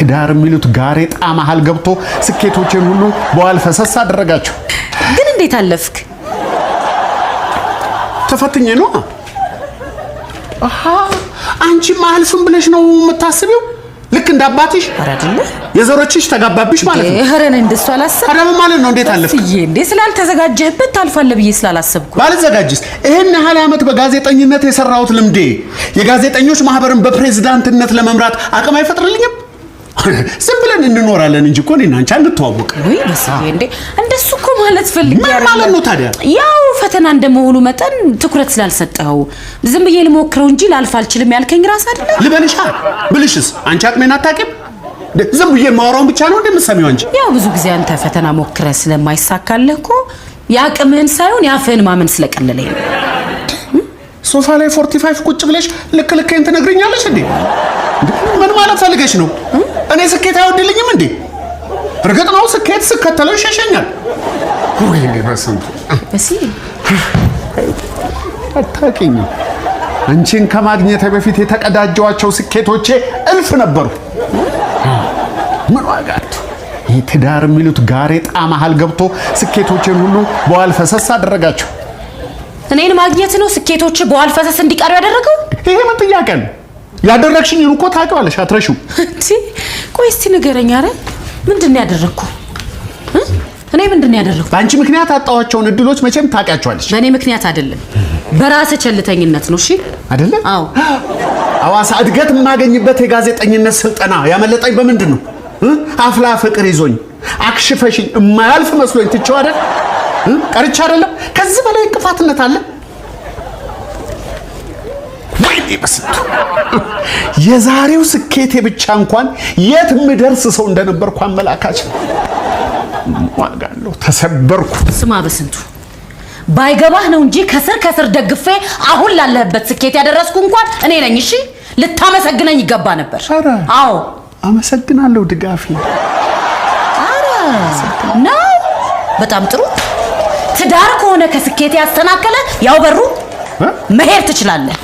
ትዳር የሚሉት ጋሬጣ መሃል ገብቶ ስኬቶችን ሁሉ በዋል ፈሰስ አደረጋቸው። ግን እንዴት አለፍክ? ተፈትኜ ነው። አሃ አንቺ ማልፍም ብለሽ ነው የምታስቢው? ልክ እንዳባትሽ አራድለ የዘሮችሽ ተጋባብሽ ማለት ነው። ሀረን እንደሱ አላሰብ አዳም ማለት ነው። እንዴት አለፍክ? እንዴ ስላልተዘጋጀህበት ታልፋለህ ብዬ ስላላሰብኩ ባልዘጋጅስ ይሄን ያህል አመት በጋዜጠኝነት የሰራሁት ልምዴ የጋዜጠኞች ማህበርን በፕሬዝዳንትነት ለመምራት አቅም አይፈጥርልኝም? ዝም ብለን እንኖራለን እንጂ እኮ እኔና አንቺ አንተዋወቅ። ወይ በስዬ እንዴ እንደሱ እኮ ማለት ፈልጌ ምን ማለት ነው ታዲያ? ያው ፈተና እንደመሆኑ መጠን ትኩረት ስላልሰጠው ዝም ብዬ ልሞክረው እንጂ ላልፍ አልችልም ያልከኝ ራስ አይደለ? ልበልሻ ብልሽስ አንቺ አቅሜን አታውቂም? ዝም ብዬ ማወራውን ብቻ ነው እንደምትሰሚው አንቺ። ያው ብዙ ጊዜ አንተ ፈተና ሞክረህ ስለማይሳካልህ እኮ ያቅምህን ሳይሆን ያፍህን ማመን ስለቀለለኝ ነው። ሶፋ ላይ 45 ቁጭ ብለሽ ልክ ልክን ትነግሪኛለሽ እንዴ? ምን ማለት ፈልገሽ ነው? እኔ ስኬት አይወድልኝም እንዴ? እርግጥ ነው ስኬት ስከተለው ይሸሸኛል። ወይኔ በስንቱ እሺ አታውቂኝ። አንቺን ከማግኘት በፊት የተቀዳጀዋቸው ስኬቶቼ እልፍ ነበሩ። ምን ዋጋት ትዳር የሚሉት ጋሬጣ መሃል ገብቶ ስኬቶችን ሁሉ በዋል ፈሰስ አደረጋቸው። እኔን ማግኘት ነው ስኬቶች በዋል ፈሰስ እንዲቀሩ ያደረገው? ይሄ ምን ጥያቄ ነው? ያደረግሽኝ እኮ ታውቂዋለሽ አትረሺው። እንዴ ቆይ እስቲ ንገረኝ። አረ ምንድነው ያደረኩ? እኔ ምንድነው ያደረኩ? በአንቺ ምክንያት አጣዋቸውን እድሎች መቼም ታውቂያቸዋለሽ። በእኔ ምክንያት አይደለም በራስ ቸልተኝነት ነው። እሺ አይደለ? አዎ አዋሳ እድገት የማገኝበት የጋዜጠኝነት ስልጠና ያመለጠኝ በምንድን ነው? አፍላ ፍቅር ይዞኝ አክሽፈሽኝ የማያልፍ መስሎኝ ትቼው አይደል? ቀርቻ አይደለም። ከዚህ በላይ እንቅፋትነት አለ? ወይኔ በስንቱ የዛሬው ስኬቴ ብቻ እንኳን የት ምደርስ ሰው እንደነበርኩ አመላካች ነው። ዋጋለሁ ተሰበርኩ። ስማ በስንቱ ባይገባህ ነው እንጂ ከስር ደግፌ አሁን ላለህበት ስኬት ያደረስኩ እንኳን እኔ ነኝ። እሺ ልታመሰግነኝ ይገባ ነበር። አዎ አመሰግናለሁ ድጋፊ። አረ ነው በጣም ጥሩ። ትዳር ከሆነ ከስኬት ያስተናከለ ያው በሩ መሄድ ትችላለህ።